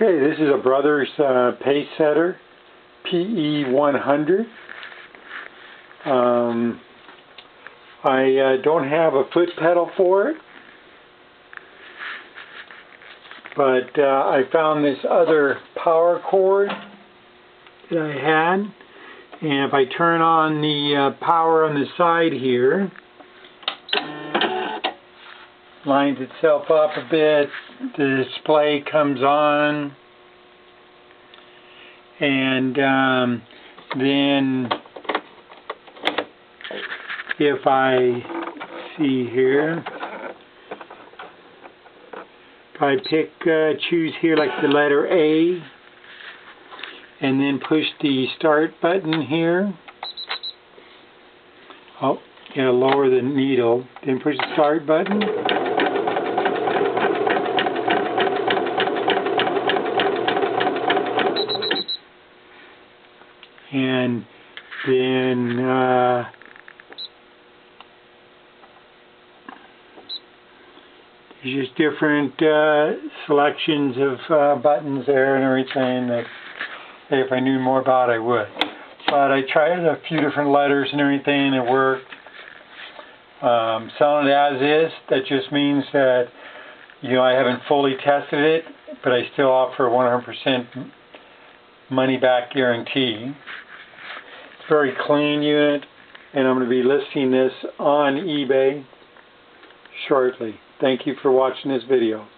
Okay, this is a Brothers Pacesetter PE-100. I don't have a foot pedal for it, but I found this other power cord that I had, and if I turn on the power on the side here, lines itself up a bit, the display comes on, and then if I see here, if I choose here like the letter A and then push the start button here, lower the needle, then push the start button. And then there's just different selections of buttons there and everything that if I knew more about I would. But I tried a few different letters and everything and it worked. Selling it as is, that just means that I haven't fully tested it, but I still offer 100% money back guarantee. It's a very clean unit, and I'm going to be listing this on eBay shortly. Thank you for watching this video.